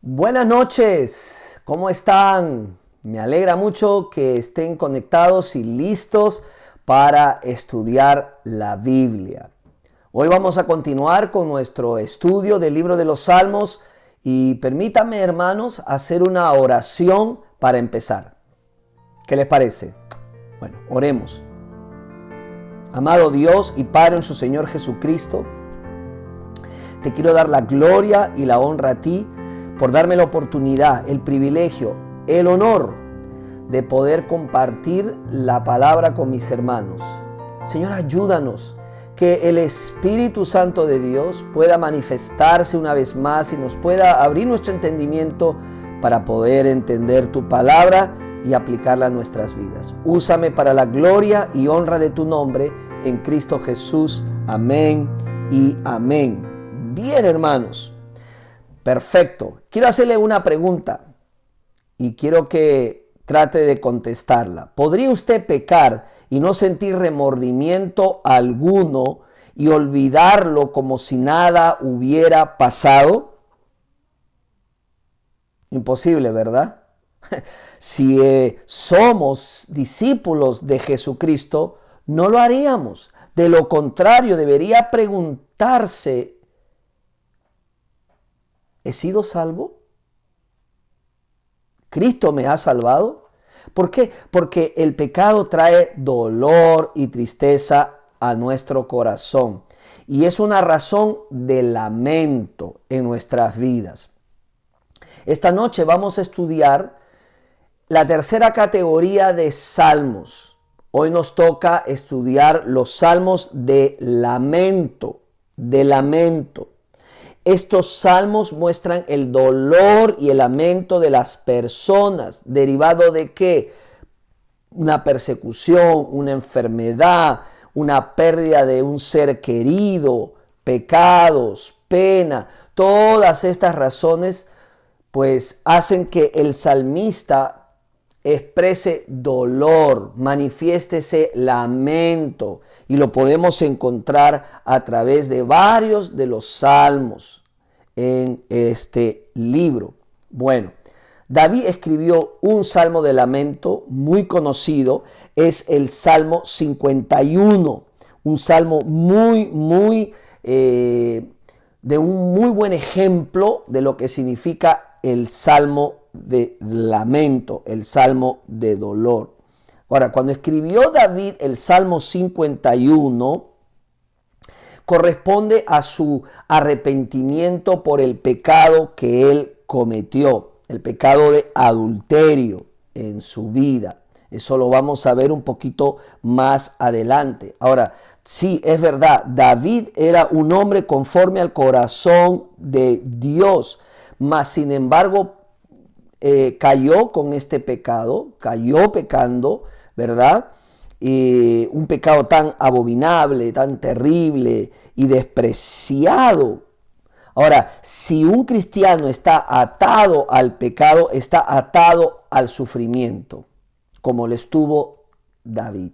Buenas noches, ¿cómo están? Me alegra mucho que estén conectados y listos para estudiar la Biblia. Hoy vamos a continuar con nuestro estudio del libro de los Salmos y permítanme, hermanos, hacer una oración para empezar. ¿Qué les parece? Bueno, oremos. Amado Dios y Padre en su Señor Jesucristo, te quiero dar la gloria y la honra a ti por darme la oportunidad, el privilegio, el honor de poder compartir la palabra con mis hermanos. Señor, ayúdanos que el Espíritu Santo de Dios pueda manifestarse una vez más y nos pueda abrir nuestro entendimiento para poder entender tu palabra y aplicarla a nuestras vidas. Úsame para la gloria y honra de tu nombre en Cristo Jesús. Amén y amén. Bien, hermanos. Perfecto. Quiero hacerle una pregunta y quiero que trate de contestarla. ¿Podría usted pecar y no sentir remordimiento alguno y olvidarlo como si nada hubiera pasado? Imposible, ¿verdad? Si somos discípulos de Jesucristo, no lo haríamos. De lo contrario, debería preguntarse: ¿he sido salvo? ¿Cristo me ha salvado? ¿Por qué? Porque el pecado trae dolor y tristeza a nuestro corazón. Y es una razón de lamento en nuestras vidas. Esta noche vamos a estudiar la tercera categoría de salmos. Hoy nos toca estudiar los salmos de lamento. Estos salmos muestran el dolor y el lamento de las personas, derivado de ¿qué? Una persecución, una enfermedad, una pérdida de un ser querido, pecados, pena. Todas estas razones pues hacen que el salmista exprese dolor, manifieste ese lamento, y lo podemos encontrar a través de varios de los salmos en este libro. Bueno, David escribió un salmo de lamento muy conocido, es el Salmo 51, un salmo de un muy buen ejemplo de lo que significa el salmo de lamento, el salmo de dolor. Ahora, cuando escribió David el Salmo 51, corresponde a su arrepentimiento por el pecado que él cometió, el pecado de adulterio en su vida. Eso lo vamos a ver un poquito más adelante. Ahora, sí, es verdad, David era un hombre conforme al corazón de Dios, mas sin embargo cayó con este pecado, cayó pecando, ¿verdad? Un pecado tan abominable, tan terrible y despreciado. Ahora, si un cristiano está atado al pecado, está atado al sufrimiento, como lo estuvo David.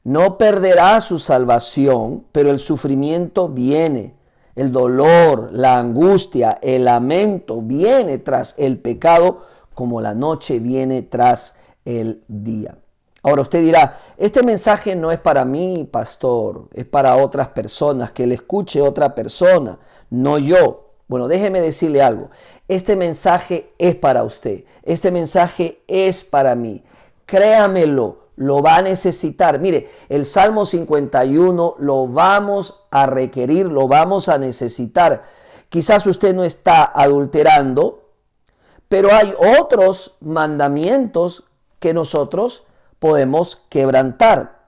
No perderá su salvación, pero el sufrimiento viene. El dolor, la angustia, el lamento viene tras el pecado como la noche viene tras el día. Ahora usted dirá, este mensaje no es para mí, pastor, es para otras personas, que le escuche otra persona, no yo. Bueno, déjeme decirle algo, este mensaje es para usted, este mensaje es para mí, créamelo. Lo va a necesitar. Mire, el Salmo 51 lo vamos a requerir, lo vamos a necesitar. Quizás usted no está adulterando, pero hay otros mandamientos que nosotros podemos quebrantar.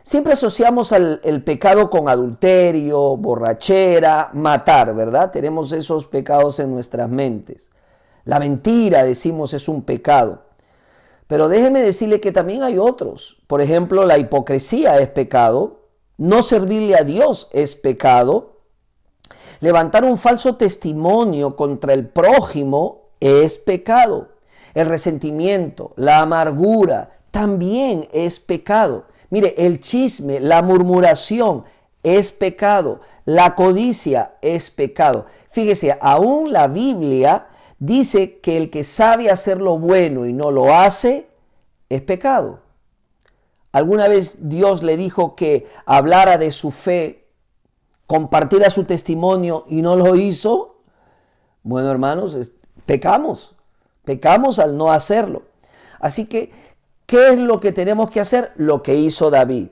Siempre asociamos el pecado con adulterio, borrachera, matar, ¿verdad? Tenemos esos pecados en nuestras mentes. La mentira, decimos, es un pecado. Pero déjeme decirle que también hay otros. Por ejemplo, la hipocresía es pecado. No servirle a Dios es pecado. Levantar un falso testimonio contra el prójimo es pecado. El resentimiento, la amargura también es pecado. Mire, el chisme, la murmuración es pecado. La codicia es pecado. Fíjese, aún la Biblia dice que el que sabe hacer lo bueno y no lo hace, es pecado. ¿Alguna vez Dios le dijo que hablara de su fe, compartiera su testimonio y no lo hizo? Bueno, hermanos, pecamos al no hacerlo. Así que, ¿qué es lo que tenemos que hacer? Lo que hizo David,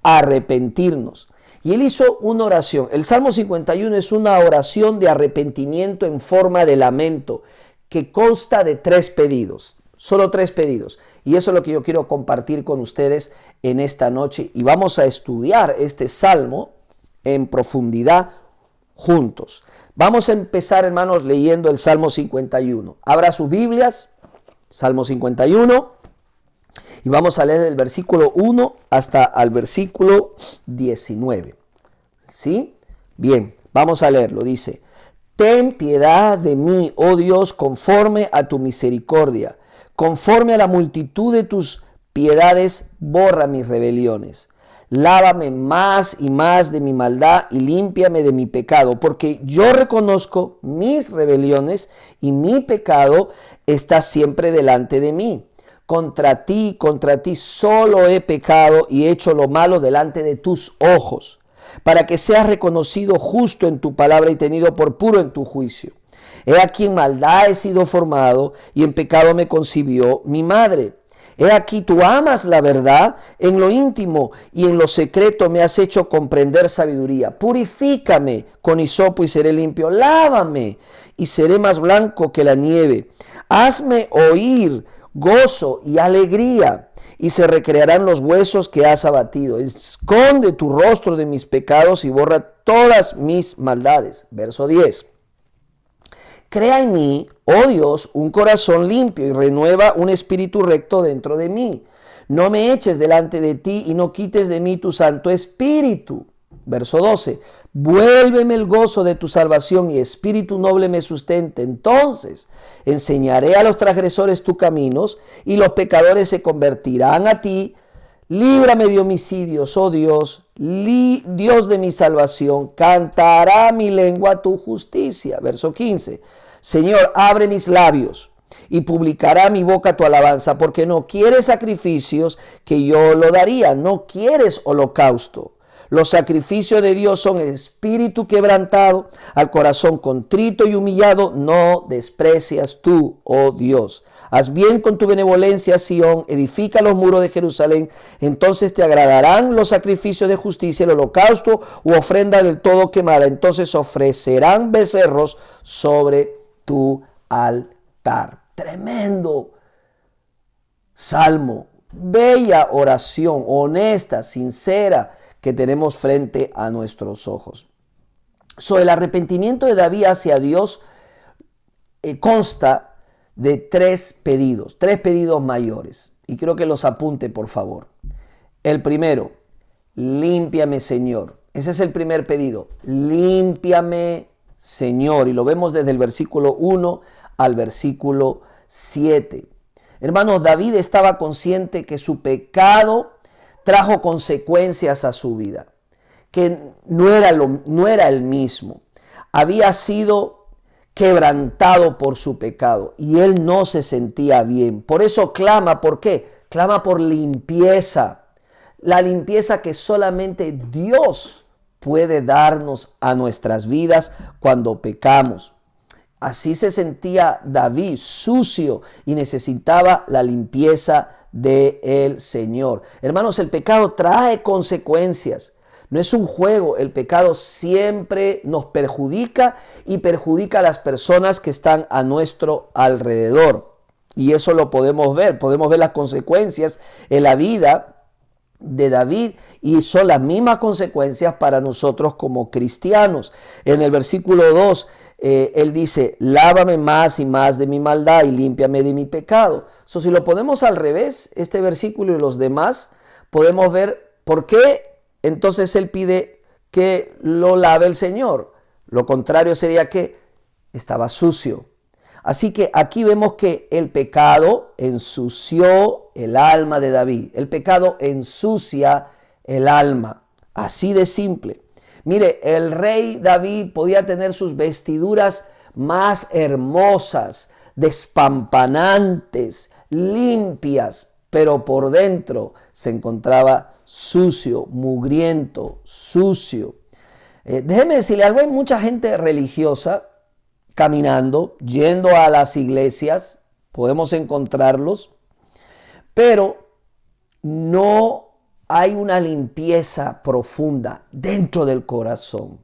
arrepentirnos. Y él hizo una oración. El Salmo 51 es una oración de arrepentimiento en forma de lamento que consta de 3 pedidos, solo 3 pedidos. Y eso es lo que yo quiero compartir con ustedes en esta noche. Y vamos a estudiar este Salmo en profundidad juntos. Vamos a empezar, hermanos, leyendo el Salmo 51. Abra sus Biblias, Salmo 51, y vamos a leer del versículo 1 hasta el versículo 19. ¿Sí? Bien, vamos a leerlo. Dice: Ten piedad de mí, oh Dios, conforme a tu misericordia. Conforme a la multitud de tus piedades, borra mis rebeliones. Lávame más y más de mi maldad y límpiame de mi pecado, porque yo reconozco mis rebeliones y mi pecado está siempre delante de mí. Contra ti solo he pecado y hecho lo malo delante de tus ojos, para que seas reconocido justo en tu palabra y tenido por puro en tu juicio. He aquí en maldad he sido formado y en pecado me concibió mi madre. He aquí tú amas la verdad en lo íntimo y en lo secreto me has hecho comprender sabiduría. Purifícame con hisopo y seré limpio. Lávame y seré más blanco que la nieve. Hazme oír gozo y alegría y se recrearán los huesos que has abatido. Esconde tu rostro de mis pecados y borra todas mis maldades. Verso 10. Crea en mí, oh Dios, un corazón limpio y renueva un espíritu recto dentro de mí. No me eches delante de ti y no quites de mí tu santo espíritu. Verso 12. Vuélveme el gozo de tu salvación y espíritu noble me sustente. Entonces enseñaré a los transgresores tus caminos y los pecadores se convertirán a ti. Líbrame de homicidios, oh Dios, Dios de mi salvación. Cantará mi lengua tu justicia. Verso 15. Señor, abre mis labios y publicará mi boca tu alabanza, porque no quieres sacrificios que yo lo daría, no quieres holocausto. Los sacrificios de Dios son el espíritu quebrantado, al corazón contrito y humillado no desprecias tú, oh Dios. Haz bien con tu benevolencia, Sión, edifica los muros de Jerusalén, entonces te agradarán los sacrificios de justicia, el holocausto u ofrenda del todo quemada, entonces ofrecerán becerros sobre tu altar. Tremendo salmo, bella oración, honesta, sincera, que tenemos frente a nuestros ojos. El arrepentimiento de David hacia Dios consta de 3 pedidos mayores. Y quiero que los apunte, por favor. El primero, límpiame, Señor. Ese es el primer pedido. Límpiame, Señor. Y lo vemos desde el versículo 1 al versículo 7. Hermanos, David estaba consciente que su pecado trajo consecuencias a su vida, que no era el mismo. Había sido quebrantado por su pecado y él no se sentía bien. Por eso clama, ¿por qué? Clama por limpieza. La limpieza que solamente Dios puede darnos a nuestras vidas cuando pecamos. Así se sentía David, sucio, y necesitaba la limpieza del Señor. Hermanos, el pecado trae consecuencias. No es un juego. El pecado siempre nos perjudica y perjudica a las personas que están a nuestro alrededor. Y eso lo podemos ver. Podemos ver las consecuencias en la vida de David y son las mismas consecuencias para nosotros como cristianos. En el versículo 2 él dice: lávame más y más de mi maldad y límpiame de mi pecado. Si lo ponemos al revés, este versículo y los demás, podemos ver por qué entonces él pide que lo lave el Señor. Lo contrario sería que estaba sucio. Así que aquí vemos que el pecado ensució el alma de David. El pecado ensucia el alma. Así de simple. Mire, el rey David podía tener sus vestiduras más hermosas, despampanantes, limpias, pero por dentro se encontraba sucio, mugriento, sucio. Déjeme decirle algo, hay mucha gente religiosa caminando, yendo a las iglesias, podemos encontrarlos, pero no hay una limpieza profunda dentro del corazón.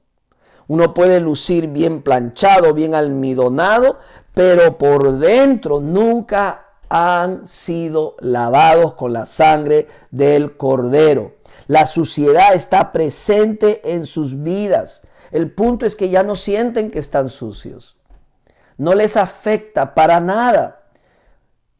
Uno puede lucir bien planchado, bien almidonado, pero por dentro nunca han sido lavados con la sangre del Cordero. La suciedad está presente en sus vidas. El punto es que ya no sienten que están sucios. No les afecta para nada.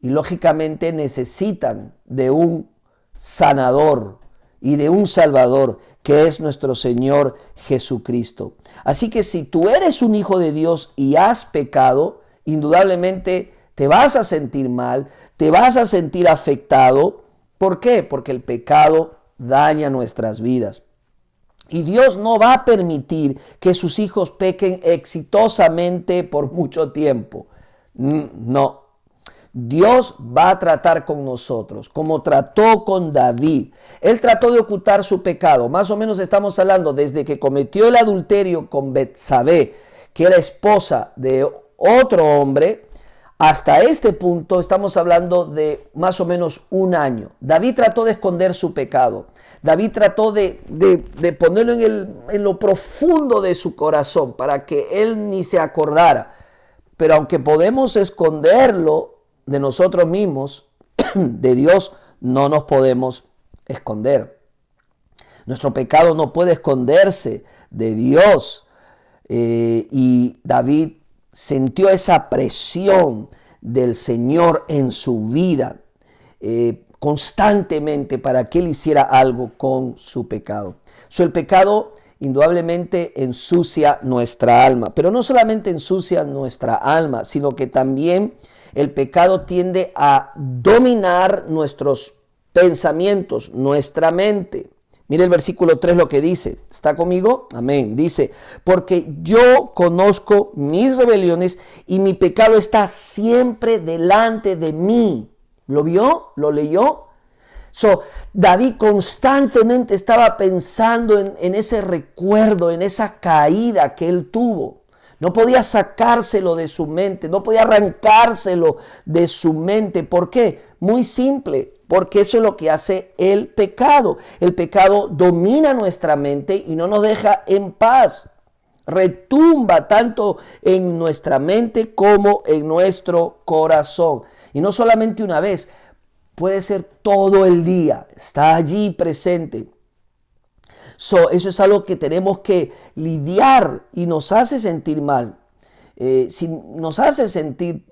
Y lógicamente necesitan de un sanador y de un salvador, que es nuestro Señor Jesucristo. Así que si tú eres un hijo de Dios y has pecado, indudablemente te vas a sentir mal, te vas a sentir afectado. ¿Por qué? Porque el pecado daña nuestras vidas. Y Dios no va a permitir que sus hijos pequen exitosamente por mucho tiempo. No. Dios va a tratar con nosotros como trató con David. Él trató de ocultar su pecado. Más o menos estamos hablando desde que cometió el adulterio con Betsabé, que era esposa de otro hombre, hasta este punto estamos hablando de más o menos un año. David trató de esconder su pecado. David trató de ponerlo en lo profundo de su corazón para que él ni se acordara. Pero aunque podemos esconderlo de nosotros mismos, de Dios no nos podemos esconder. Nuestro pecado no puede esconderse de Dios. Y David sintió esa presión del Señor en su vida constantemente para que él hiciera algo con su pecado. El pecado indudablemente ensucia nuestra alma, pero no solamente ensucia nuestra alma, sino que también el pecado tiende a dominar nuestros pensamientos, nuestra mente. Mire el versículo 3 lo que dice. ¿Está conmigo? Amén. Dice, porque yo conozco mis rebeliones y mi pecado está siempre delante de mí. ¿Lo vio? ¿Lo leyó? David constantemente estaba pensando en ese recuerdo, en esa caída que él tuvo. No podía sacárselo de su mente, no podía arrancárselo de su mente. ¿Por qué? Muy simple, porque eso es lo que hace el pecado. El pecado domina nuestra mente y no nos deja en paz. Retumba tanto en nuestra mente como en nuestro corazón. Y no solamente una vez, puede ser todo el día, está allí presente. Eso es algo que tenemos que lidiar y nos hace sentir mal, nos hace sentir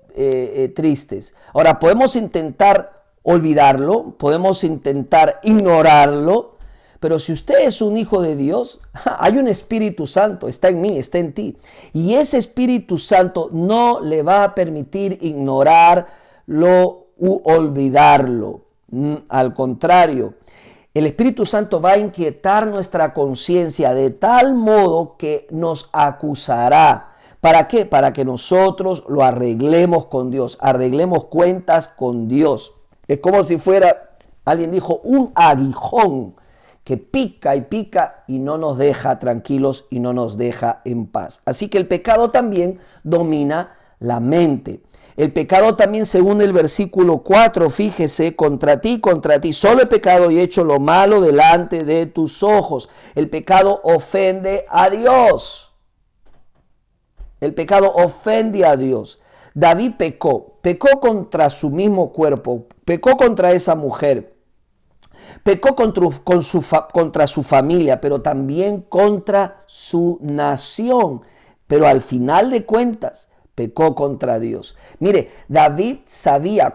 tristes. Ahora, podemos intentar olvidarlo, podemos intentar ignorarlo, pero si usted es un hijo de Dios, hay un Espíritu Santo, está en mí, está en ti. Y ese Espíritu Santo no le va a permitir ignorarlo u olvidarlo. Al contrario, el Espíritu Santo va a inquietar nuestra conciencia de tal modo que nos acusará. ¿Para qué? Para que nosotros lo arreglemos con Dios, arreglemos cuentas con Dios. Es como si fuera, alguien dijo, un aguijón que pica y no nos deja tranquilos y no nos deja en paz. Así que el pecado también domina la mente. El pecado también, según el versículo 4, fíjese, contra ti, solo he pecado y he hecho lo malo delante de tus ojos. El pecado ofende a Dios. El pecado ofende a Dios. David pecó contra su mismo cuerpo, pecó contra esa mujer, pecó contra su familia, pero también contra su nación. Pero al final de cuentas, pecó contra Dios. Mire, David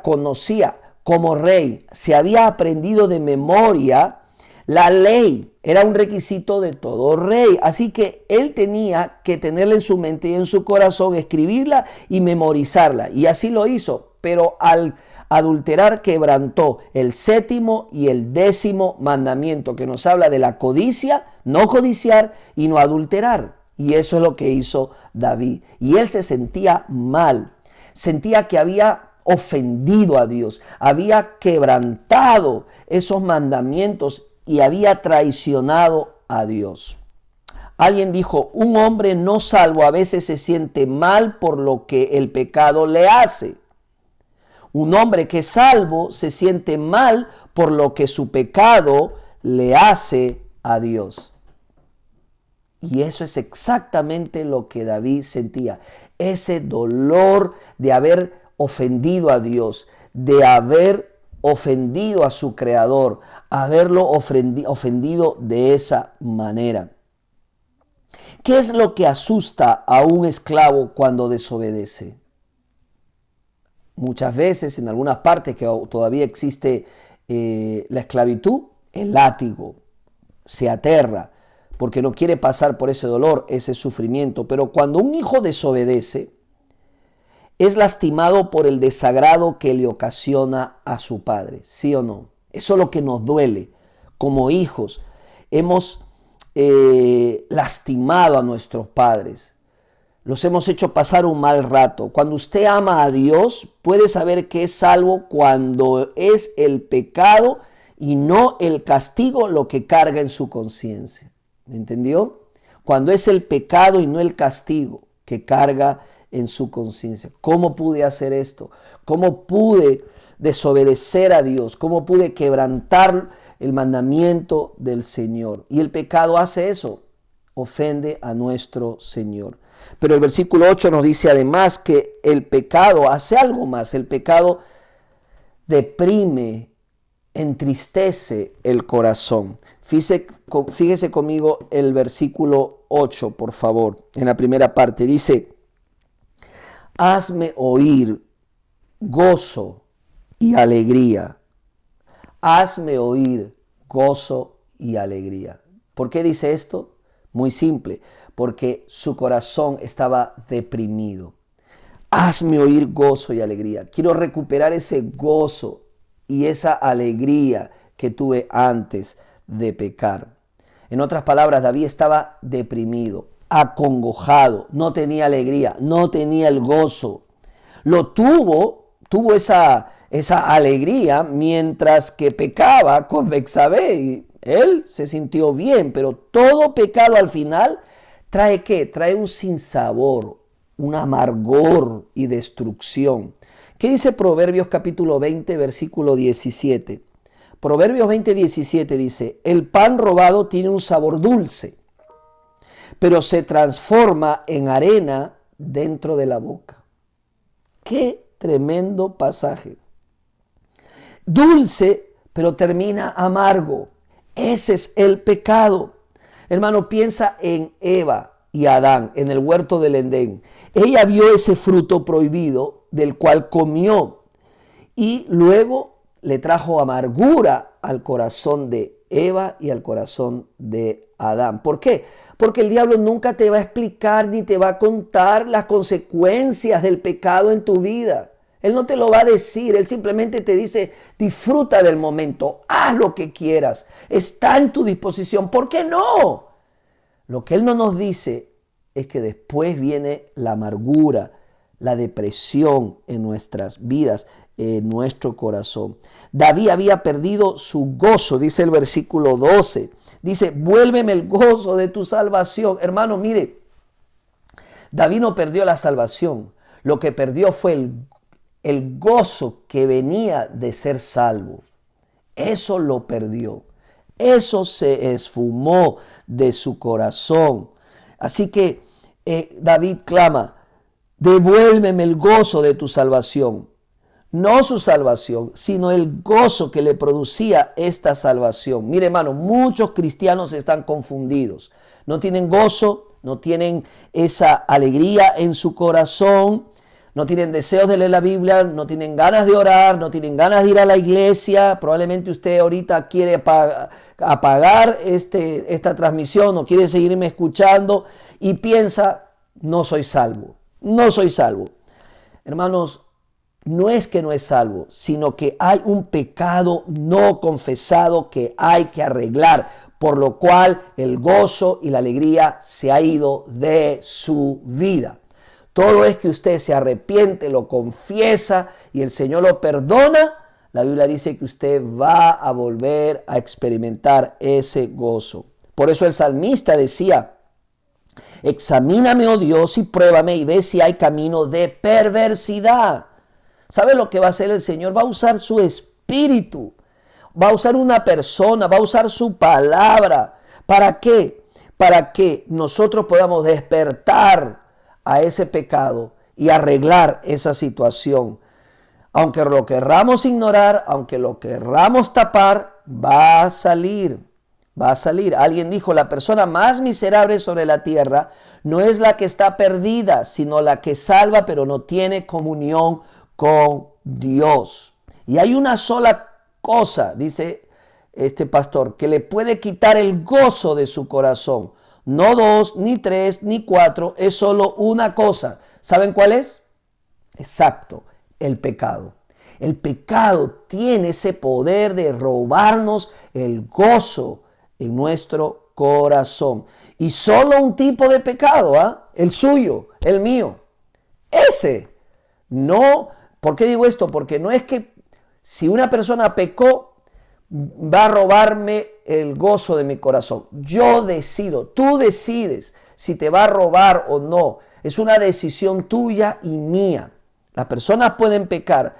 conocía como rey, se había aprendido de memoria la ley. Era un requisito de todo rey. Así que él tenía que tenerla en su mente y en su corazón, escribirla y memorizarla. Y así lo hizo. Pero al adulterar quebrantó el 7º y el 10º mandamiento, que nos habla de la codicia, no codiciar y no adulterar. Y eso es lo que hizo David. Y él se sentía mal. sentía que había ofendido a Dios, había quebrantado esos mandamientos y había traicionado a Dios. Alguien dijo, un hombre no salvo a veces se siente mal por lo que el pecado le hace. Un hombre que es salvo se siente mal por lo que su pecado le hace a Dios. Y eso es exactamente lo que David sentía. Ese dolor de haber ofendido a Dios, de haber ofendido a su Creador, haberlo ofendido de esa manera. ¿Qué es lo que asusta a un esclavo cuando desobedece? Muchas veces, en algunas partes que todavía existe la esclavitud, el látigo, se aterra porque no quiere pasar por ese dolor, ese sufrimiento. Pero cuando un hijo desobedece, es lastimado por el desagrado que le ocasiona a su padre, ¿sí o no? Eso es lo que nos duele. Como hijos, hemos lastimado a nuestros padres. Los hemos hecho pasar un mal rato. Cuando usted ama a Dios, puede saber que es salvo cuando es el pecado y no el castigo lo que carga en su conciencia. ¿Me entendió? Cuando es el pecado y no el castigo que carga en su conciencia. ¿Cómo pude hacer esto? ¿Cómo pude desobedecer a Dios? ¿Cómo pude quebrantar el mandamiento del Señor? Y el pecado hace eso, ofende a nuestro Señor. Pero el versículo 8 nos dice además que el pecado hace algo más. El pecado deprime, entristece el corazón. Fíjese conmigo el versículo 8, por favor. En la primera parte dice, hazme oír gozo y alegría. Hazme oír gozo y alegría. ¿Por qué dice esto? Muy simple, porque su corazón estaba deprimido. Hazme oír gozo y alegría. Quiero recuperar ese gozo y esa alegría que tuve antes de pecar. En otras palabras, David estaba deprimido, acongojado, no tenía alegría, no tenía el gozo. Tuvo esa alegría mientras que pecaba con Betsabé y él se sintió bien, pero todo pecado al final trae ¿qué? Trae un sinsabor, un amargor y destrucción. ¿Qué dice Proverbios capítulo 20, versículo 17? Proverbios 20, 17 dice, el pan robado tiene un sabor dulce, pero se transforma en arena dentro de la boca. ¡Qué tremendo pasaje! Dulce, pero termina amargo. Ese es el pecado. Hermano, piensa en Eva y Adán en el huerto del Edén. Ella vio ese fruto prohibido del cual comió y luego le trajo amargura al corazón de Eva y al corazón de Adán. ¿Por qué? Porque el diablo nunca te va a explicar ni te va a contar las consecuencias del pecado en tu vida. Él no te lo va a decir, él simplemente te dice, disfruta del momento, haz lo que quieras, está en tu disposición. ¿Por qué no? Lo que él no nos dice es que después viene la amargura, la depresión en nuestras vidas, en nuestro corazón. David había perdido su gozo, dice el versículo 12. Dice, vuélveme el gozo de tu salvación. Hermano, mire, David no perdió la salvación. Lo que perdió fue el gozo que venía de ser salvo. Eso lo perdió. Eso se esfumó de su corazón. Así que David clama, devuélveme el gozo de tu salvación. No su salvación, sino el gozo que le producía esta salvación. Mire, hermano, muchos cristianos están confundidos. No tienen gozo, no tienen esa alegría en su corazón, no tienen deseos de leer la Biblia, no tienen ganas de orar, no tienen ganas de ir a la iglesia. Probablemente usted ahorita quiere apagar esta transmisión o quiere seguirme escuchando y piensa, no soy salvo, no soy salvo. Hermanos, no es que no es salvo, sino que hay un pecado no confesado que hay que arreglar, por lo cual el gozo y la alegría se ha ido de su vida. Todo es que usted se arrepiente, lo confiesa y el Señor lo perdona. La Biblia dice que usted va a volver a experimentar ese gozo. Por eso el salmista decía: examíname, oh Dios, y pruébame y ve si hay camino de perversidad. ¿Sabe lo que va a hacer el Señor? Va a usar su espíritu, va a usar una persona, va a usar su palabra. ¿Para qué? Para que nosotros podamos despertar a ese pecado y arreglar esa situación. Aunque lo querramos ignorar, aunque lo querramos tapar, va a salir. Va a salir. Alguien dijo: la persona más miserable sobre la tierra no es la que está perdida, sino la que salva pero no tiene comunión con Dios. Y hay una sola cosa, dice este pastor, que le puede quitar el gozo de su corazón. No 2, ni 3, ni 4, es solo una cosa. ¿Saben cuál es? Exacto, el pecado. El pecado tiene ese poder de robarnos el gozo en nuestro corazón. Y solo un tipo de pecado, el suyo, el mío. Ese. No, ¿por qué digo esto? Porque no es que si una persona pecó, va a robarme el gozo de mi corazón. Yo decido, tú decides si te va a robar o no. Es una decisión tuya y mía. Las personas pueden pecar,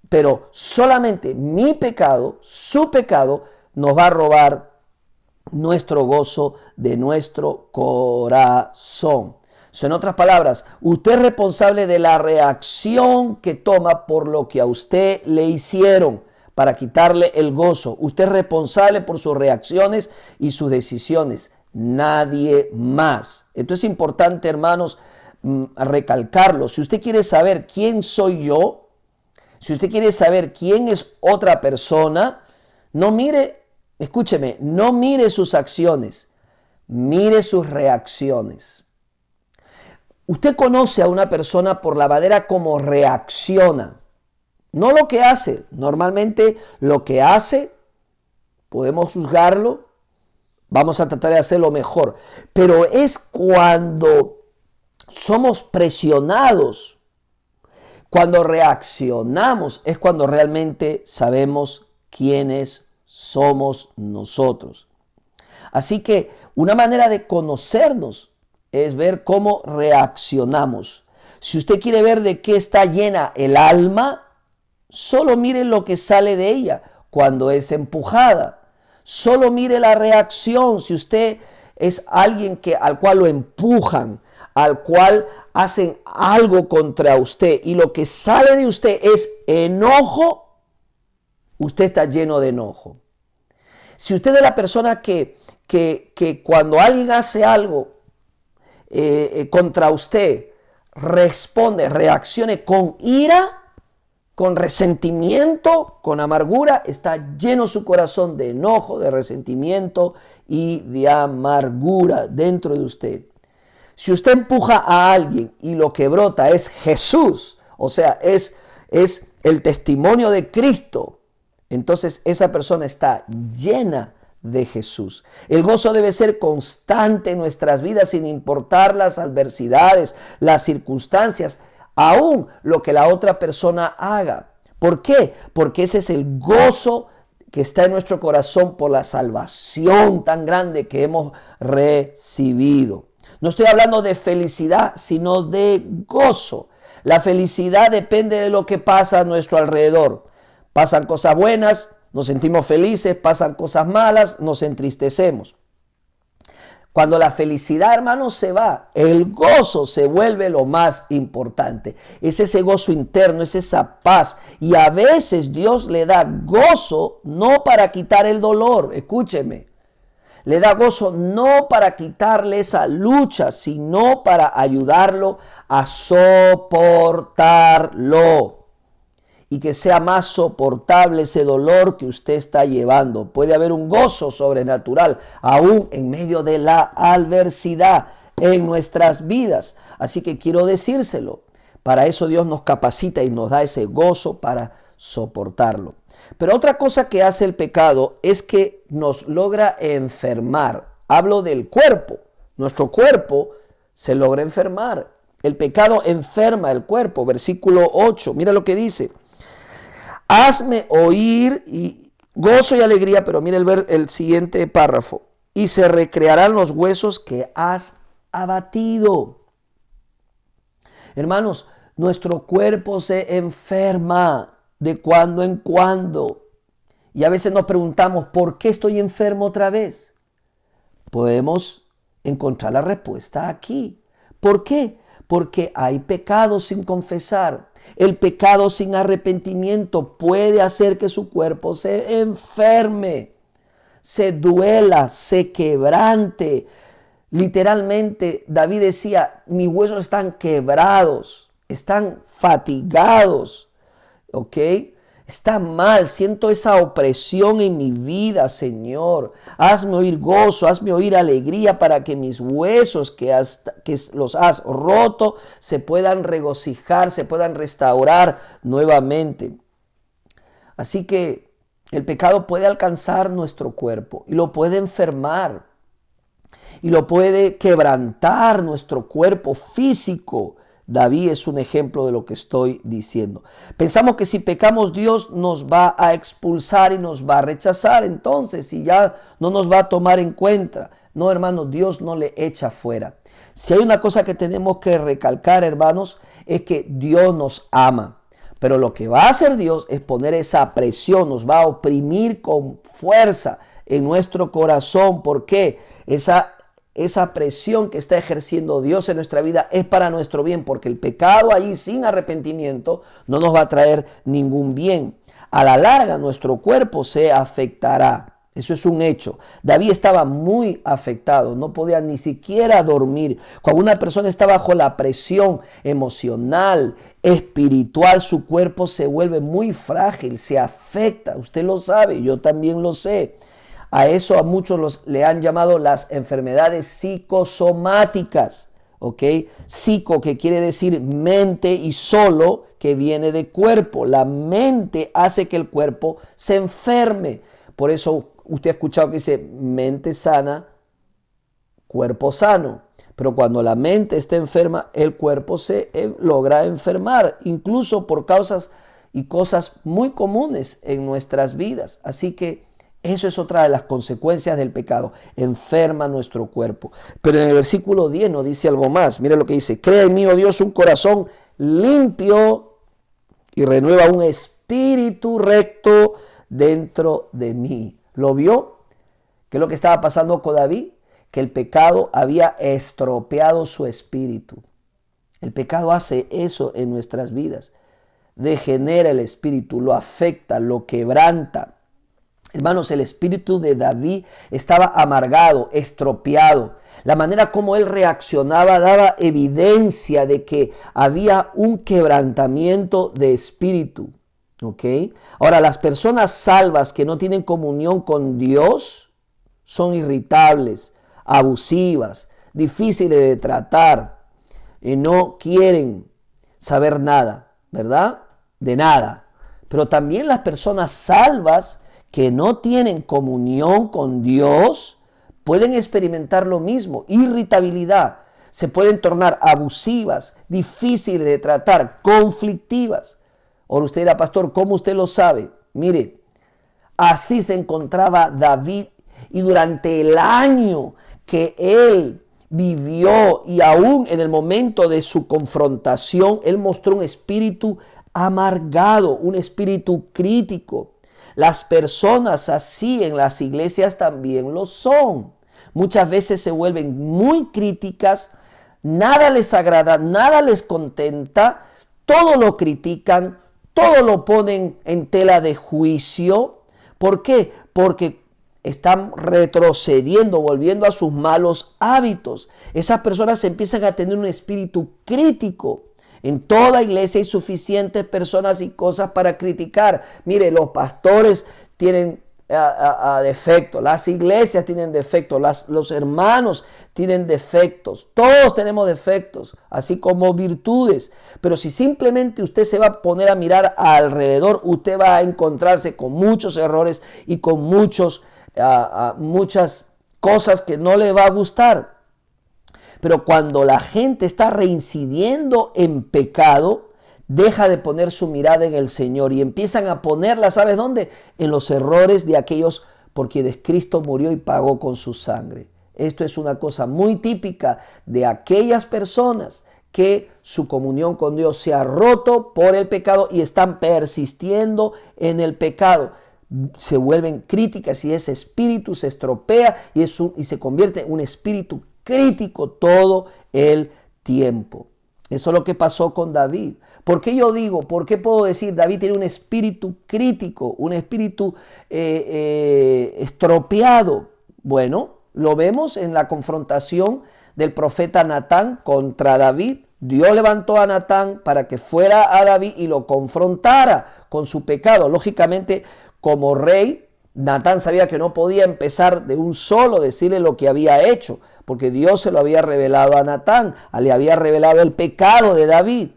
pero solamente mi pecado, su pecado, nos va a robar nuestro gozo de nuestro corazón. En otras palabras, usted es responsable de la reacción que toma por lo que a usted le hicieron para quitarle el gozo. Usted es responsable por sus reacciones y sus decisiones. Nadie más. Esto es importante, hermanos, recalcarlo. Si usted quiere saber quién soy yo, si usted quiere saber quién es otra persona, no mire, escúcheme, no mire sus acciones, mire sus reacciones. Usted conoce a una persona por la manera como reacciona, no lo que hace. Normalmente lo que hace, podemos juzgarlo, vamos a tratar de hacerlo mejor, pero es cuando somos presionados, cuando reaccionamos, es cuando realmente sabemos quiénes somos nosotros. Así que una manera de conocernos es ver cómo reaccionamos. Si usted quiere ver de qué está llena el alma, solo mire lo que sale de ella cuando es empujada. Solo mire la reacción. Si usted es alguien al cual lo empujan, al cual hacen algo contra usted y lo que sale de usted es enojo, usted está lleno de enojo. Si usted es la persona que cuando alguien hace algo contra usted, reaccione con ira, con resentimiento, con amargura, está lleno su corazón de enojo, de resentimiento y de amargura dentro de usted. Si usted empuja a alguien y lo que brota es Jesús, o sea, es el testimonio de Cristo, entonces esa persona está llena de Jesús. El gozo debe ser constante en nuestras vidas sin importar las adversidades, las circunstancias, aún lo que la otra persona haga. ¿Por qué? Porque ese es el gozo que está en nuestro corazón por la salvación tan grande que hemos recibido. No estoy hablando de felicidad, sino de gozo. La felicidad depende de lo que pasa a nuestro alrededor. Pasan cosas buenas, nos sentimos felices, pasan cosas malas, nos entristecemos. Cuando la felicidad, hermanos, se va, el gozo se vuelve lo más importante. Es ese gozo interno, es esa paz. Y a veces Dios le da gozo no para quitar el dolor, escúcheme. Le da gozo no para quitarle esa lucha, sino para ayudarlo a soportarlo. Y que sea más soportable ese dolor que usted está llevando. Puede haber un gozo sobrenatural aún en medio de la adversidad en nuestras vidas. Así que quiero decírselo. Para eso Dios nos capacita y nos da ese gozo para soportarlo. Pero otra cosa que hace el pecado es que nos logra enfermar. Hablo del cuerpo. Nuestro cuerpo se logra enfermar. El pecado enferma el cuerpo. Versículo 8, mira lo que dice. Hazme oír y gozo y alegría, pero mira el siguiente párrafo. Y se recrearán los huesos que has abatido. Hermanos, nuestro cuerpo se enferma de cuando en cuando. Y a veces nos preguntamos, ¿por qué estoy enfermo otra vez? Podemos encontrar la respuesta aquí. ¿Por qué? Porque hay pecado sin confesar. El pecado sin arrepentimiento puede hacer que su cuerpo se enferme, se duela, se quebrante. Literalmente, David decía, mis huesos están quebrados, están fatigados, ¿ok? Está mal, siento esa opresión en mi vida, Señor. Hazme oír gozo, hazme oír alegría para que mis huesos que los has roto se puedan regocijar, se puedan restaurar nuevamente. Así que el pecado puede alcanzar nuestro cuerpo y lo puede enfermar y lo puede quebrantar nuestro cuerpo físico. David es un ejemplo de lo que estoy diciendo. Pensamos que si pecamos Dios nos va a expulsar y nos va a rechazar, entonces, y ya no nos va a tomar en cuenta. No, hermanos, Dios no le echa fuera. Si hay una cosa que tenemos que recalcar, hermanos, es que Dios nos ama. Pero lo que va a hacer Dios es poner esa presión, nos va a oprimir con fuerza en nuestro corazón. ¿Por qué? Esa presión que está ejerciendo Dios en nuestra vida es para nuestro bien, porque el pecado ahí sin arrepentimiento no nos va a traer ningún bien. A la larga nuestro cuerpo se afectará. Eso es un hecho. David estaba muy afectado, no podía ni siquiera dormir. Cuando una persona está bajo la presión emocional, espiritual, su cuerpo se vuelve muy frágil, se afecta. Usted lo sabe, yo también lo sé. A eso a muchos le han llamado las enfermedades psicosomáticas, ¿ok? Psico, que quiere decir mente, y solo, que viene de cuerpo. La mente hace que el cuerpo se enferme. Por eso usted ha escuchado que dice mente sana, cuerpo sano. Pero cuando la mente está enferma, el cuerpo se logra enfermar, incluso por causas y cosas muy comunes en nuestras vidas. Así que eso es otra de las consecuencias del pecado. Enferma nuestro cuerpo. Pero en el versículo 10 nos dice algo más. Mira lo que dice. Crea en mí, oh Dios, un corazón limpio y renueva un espíritu recto dentro de mí. ¿Lo vio? ¿Qué es lo que estaba pasando con David? Que el pecado había estropeado su espíritu. El pecado hace eso en nuestras vidas. Degenera el espíritu, lo afecta, lo quebranta. Hermanos, el espíritu de David estaba amargado, estropeado. La manera como él reaccionaba daba evidencia de que había un quebrantamiento de espíritu. ¿Ok? Ahora, las personas salvas que no tienen comunión con Dios son irritables, abusivas, difíciles de tratar y no quieren saber nada, ¿verdad? De nada. Pero también las personas salvas que no tienen comunión con Dios pueden experimentar lo mismo, irritabilidad. Se pueden tornar abusivas, difíciles de tratar, conflictivas. Ahora usted dirá, pastor, ¿cómo usted lo sabe? Mire, así se encontraba David y durante el año que él vivió y aún en el momento de su confrontación, él mostró un espíritu amargado, un espíritu crítico. Las personas así en las iglesias también lo son. Muchas veces se vuelven muy críticas, nada les agrada, nada les contenta, todo lo critican, todo lo ponen en tela de juicio. ¿Por qué? Porque están retrocediendo, volviendo a sus malos hábitos. Esas personas empiezan a tener un espíritu crítico. En toda iglesia hay suficientes personas y cosas para criticar. Mire, los pastores tienen defectos, las iglesias tienen defectos, los hermanos tienen defectos, todos tenemos defectos, así como virtudes. Pero si simplemente usted se va a poner a mirar alrededor, usted va a encontrarse con muchos errores y con muchas cosas que no le va a gustar. Pero cuando la gente está reincidiendo en pecado, deja de poner su mirada en el Señor y empiezan a ponerla, ¿sabes dónde? En los errores de aquellos por quienes Cristo murió y pagó con su sangre. Esto es una cosa muy típica de aquellas personas que su comunión con Dios se ha roto por el pecado y están persistiendo en el pecado. Se vuelven críticas y ese espíritu se estropea y se convierte en un espíritu crítico todo el tiempo. Eso es lo que pasó con David. ¿Por qué yo digo? ¿Por qué puedo decir David tiene un espíritu crítico, un espíritu estropeado? Bueno, lo vemos en la confrontación del profeta Natán contra David. Dios levantó a Natán para que fuera a David y lo confrontara con su pecado. Lógicamente, como rey, Natán sabía que no podía empezar de un solo decirle lo que había hecho, porque Dios se lo había revelado a Natán, le había revelado el pecado de David.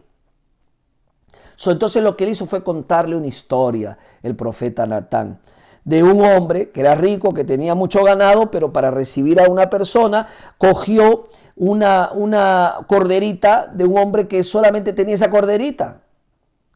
Entonces lo que él hizo fue contarle una historia, el profeta Natán, de un hombre que era rico, que tenía mucho ganado, pero para recibir a una persona cogió una corderita de un hombre que solamente tenía esa corderita.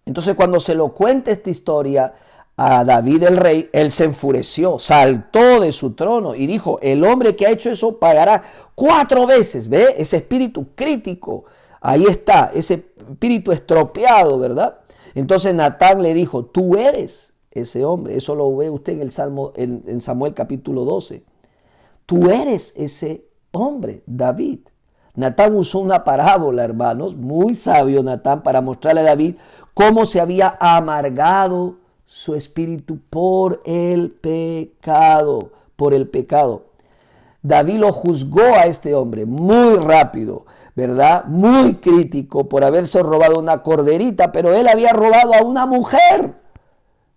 Entonces cuando se lo cuenta esta historia a David el rey, él se enfureció, saltó de su trono y dijo, el hombre que ha hecho eso pagará 4 veces. ¿Ve? Ese espíritu crítico, ahí está, ese espíritu estropeado, ¿verdad? Entonces Natán le dijo, tú eres ese hombre. Eso lo ve usted en el Salmo, en Samuel capítulo 12. Tú eres ese hombre, David. Natán usó una parábola, hermanos, muy sabio Natán, para mostrarle a David cómo se había amargado su espíritu por el pecado, David lo juzgó a este hombre muy rápido, ¿verdad? Muy crítico por haberse robado una corderita, pero él había robado a una mujer,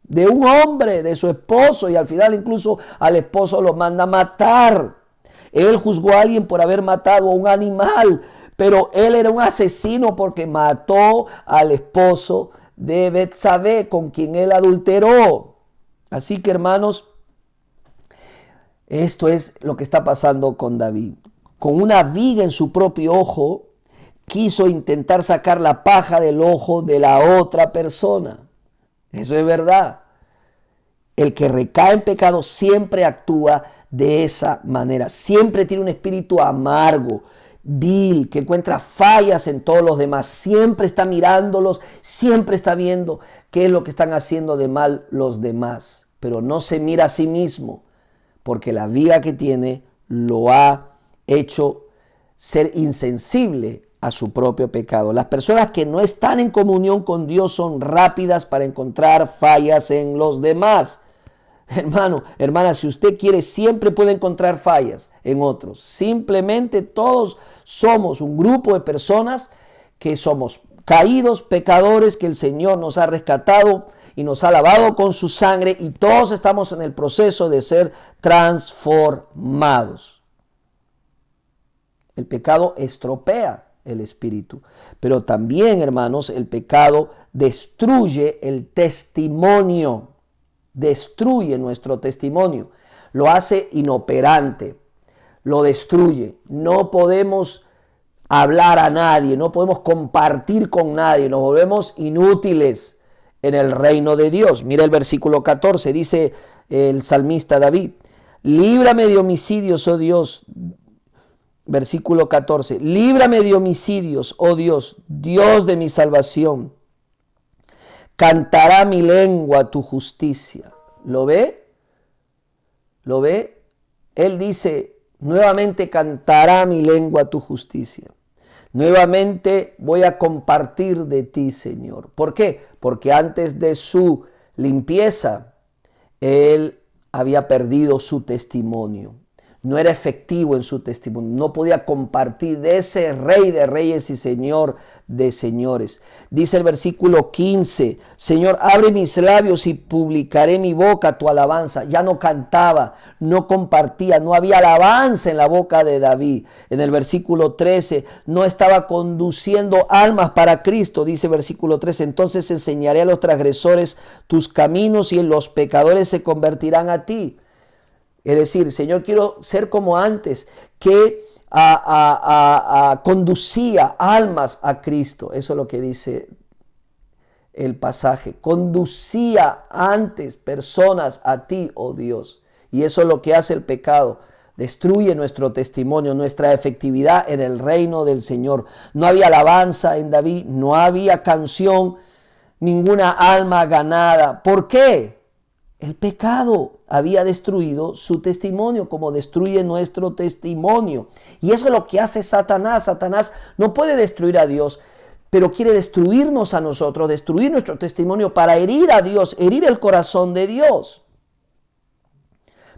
de un hombre, de su esposo, y al final incluso al esposo lo manda a matar. Él juzgó a alguien por haber matado a un animal, pero él era un asesino porque mató al esposo de Betsabé, con quien él adulteró. Así que, hermanos, esto es lo que está pasando con David. Con una viga en su propio ojo, quiso intentar sacar la paja del ojo de la otra persona. Eso es verdad. El que recae en pecado siempre actúa de esa manera. Siempre tiene un espíritu amargo, vil, que encuentra fallas en todos los demás. Siempre está mirándolos, siempre está viendo qué es lo que están haciendo de mal los demás. Pero no se mira a sí mismo, porque la viga que tiene lo ha hecho ser insensible a su propio pecado. Las personas que no están en comunión con Dios son rápidas para encontrar fallas en los demás. Hermano, hermana, si usted quiere, siempre puede encontrar fallas en otros. Simplemente todos somos un grupo de personas que somos caídos, pecadores, que el Señor nos ha rescatado y nos ha lavado con su sangre, y todos estamos en el proceso de ser transformados. El pecado estropea el espíritu, pero también, hermanos, el pecado destruye el testimonio. Destruye nuestro testimonio, lo hace inoperante, lo destruye. No podemos hablar a nadie, no podemos compartir con nadie, nos volvemos inútiles en el reino de Dios. Mira el versículo 14, dice el salmista David, líbrame de homicidios, oh Dios. Versículo 14, líbrame de homicidios, oh Dios, Dios de mi salvación. Cantará mi lengua tu justicia. ¿Lo ve? ¿Lo ve? Él dice, nuevamente cantará mi lengua tu justicia. Nuevamente voy a compartir de ti, Señor. ¿Por qué? Porque antes de su limpieza, él había perdido su testimonio. No era efectivo en su testimonio, no podía compartir de ese Rey de Reyes y Señor de Señores. Dice el versículo 15, Señor, abre mis labios y publicaré mi boca tu alabanza. Ya no cantaba, no compartía, no había alabanza en la boca de David. En el versículo 13, no estaba conduciendo almas para Cristo, dice el versículo 13, entonces enseñaré a los transgresores tus caminos y los pecadores se convertirán a ti. Es decir, Señor, quiero ser como antes, que conducía almas a Cristo. Eso es lo que dice el pasaje. Conducía antes personas a ti, oh Dios. Y eso es lo que hace el pecado. Destruye nuestro testimonio, nuestra efectividad en el reino del Señor. No había alabanza en David, no había canción, ninguna alma ganada. ¿Por qué? El pecado había destruido su testimonio, como destruye nuestro testimonio. Y eso es lo que hace Satanás. Satanás no puede destruir a Dios, pero quiere destruirnos a nosotros, destruir nuestro testimonio para herir a Dios, herir el corazón de Dios.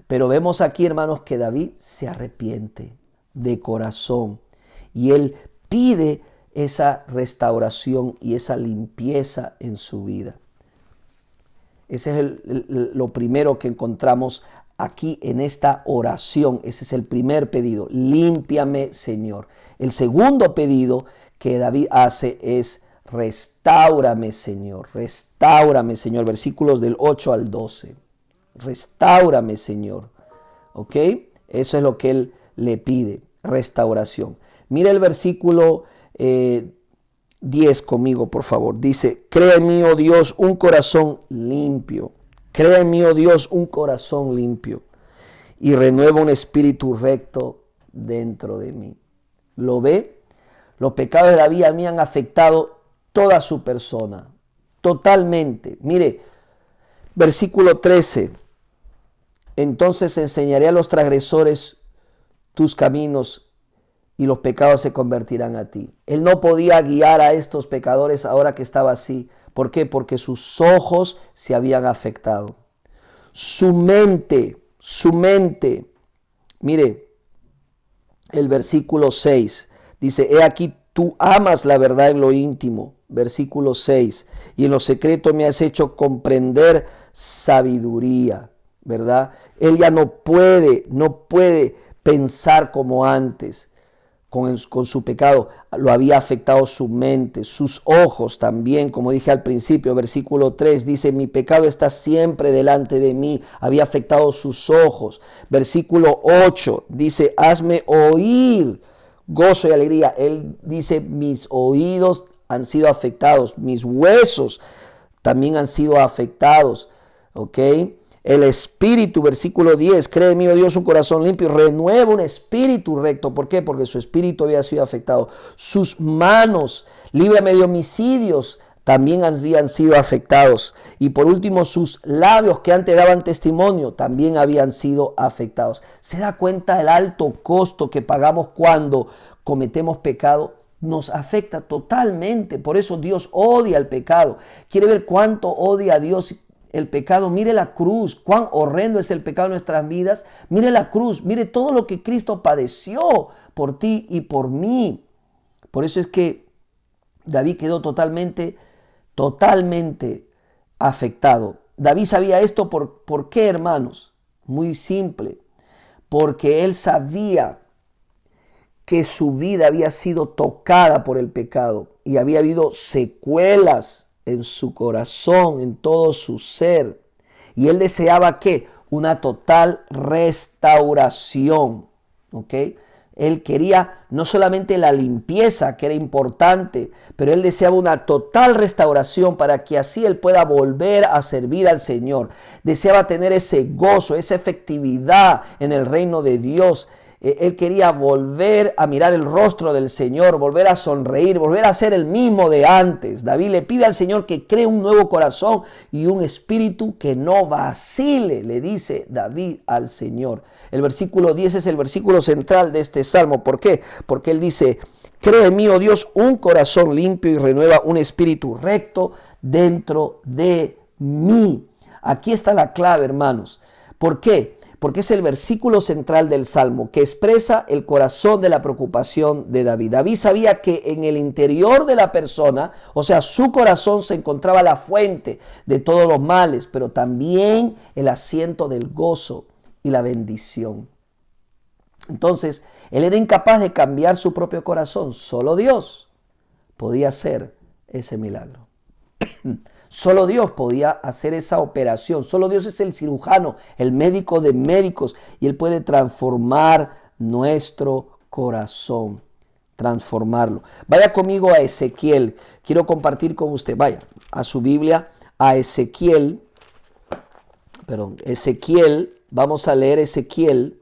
Pero vemos aquí, hermanos, que David se arrepiente de corazón y él pide esa restauración y esa limpieza en su vida. Ese es lo primero que encontramos aquí en esta oración. Ese es el primer pedido. Límpiame, Señor. El segundo pedido que David hace es restáurame, Señor. Restáurame, Señor. Versículos del 8 al 12. Restáurame, Señor. ¿Ok? Eso es lo que él le pide. Restauración. Mira el versículo 10 conmigo, por favor. Dice, crea en mí, oh Dios, un corazón limpio. Crea en mí, oh Dios, un corazón limpio. Y renueva un espíritu recto dentro de mí. ¿Lo ve? Los pecados de David a mí han afectado toda su persona. Totalmente. Mire, versículo 13. Entonces enseñaré a los transgresores tus caminos y los pecados se convertirán a ti. Él no podía guiar a estos pecadores ahora que estaba así. ¿Por qué? Porque sus ojos se habían afectado. Su mente. Mire, el versículo 6 dice, he aquí tú amas la verdad en lo íntimo. Versículo 6, y en lo secreto me has hecho comprender sabiduría, ¿verdad? Él ya no puede pensar como antes. Con su pecado lo había afectado su mente, sus ojos también, como dije al principio, versículo 3 dice, mi pecado está siempre delante de mí, había afectado sus ojos. Versículo 8 dice, hazme oír gozo y alegría. Él dice, mis oídos han sido afectados, mis huesos también han sido afectados, ¿ok? El espíritu, versículo 10, cree en mí, oh Dios, un corazón limpio, renueva un espíritu recto. ¿Por qué? Porque su espíritu había sido afectado. Sus manos, líbrame de homicidios, también habían sido afectados. Y por último, sus labios que antes daban testimonio, también habían sido afectados. ¿Se da cuenta del alto costo que pagamos cuando cometemos pecado? Nos afecta totalmente. Por eso Dios odia el pecado. ¿Quiere ver cuánto odia a Dios el pecado? Mire la cruz, cuán horrendo es el pecado en nuestras vidas. Mire la cruz, mire todo lo que Cristo padeció por ti y por mí. Por eso es que David quedó totalmente afectado. David sabía esto ¿por qué, hermanos? Muy simple, porque él sabía que su vida había sido tocada por el pecado y había habido secuelas en su corazón, en todo su ser. Y él deseaba ¿qué? Una total restauración. ¿Ok? Él quería no solamente la limpieza, que era importante, pero él deseaba una total restauración para que así él pueda volver a servir al Señor. Deseaba tener ese gozo, esa efectividad en el reino de Dios. Él quería volver a mirar el rostro del Señor, volver a sonreír, volver a ser el mismo de antes. David le pide al Señor que cree un nuevo corazón y un espíritu que no vacile, le dice David al Señor. El versículo 10 es el versículo central de este salmo. ¿Por qué? Porque él dice, cree en mí, oh Dios, un corazón limpio y renueva un espíritu recto dentro de mí. Aquí está la clave, hermanos. ¿Por qué? Porque es el versículo central del Salmo que expresa el corazón de la preocupación de David. David sabía que en el interior de la persona, o sea, su corazón se encontraba la fuente de todos los males, pero también el asiento del gozo y la bendición. Entonces, él era incapaz de cambiar su propio corazón. Solo Dios podía hacer ese milagro. Solo Dios podía hacer esa operación. Solo Dios es el cirujano, el médico de médicos, y Él puede transformar nuestro corazón, transformarlo. Vaya conmigo a Ezequiel. Quiero compartir con usted, vaya a su Biblia, a Ezequiel, vamos a leer Ezequiel,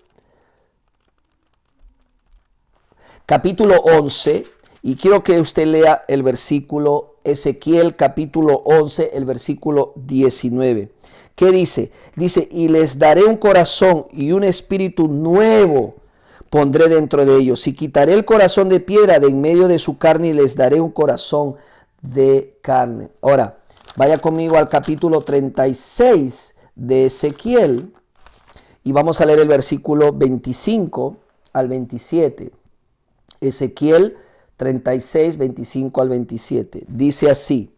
capítulo 11, y quiero que usted lea el versículo, Ezequiel capítulo 11, el versículo 19. ¿Qué dice? Dice, y les daré un corazón y un espíritu nuevo pondré dentro de ellos, y quitaré el corazón de piedra de en medio de su carne y les daré un corazón de carne. Ahora, vaya conmigo al capítulo 36 de Ezequiel y vamos a leer el versículo 25 al 27. Ezequiel 36, 25 al 27. Dice así: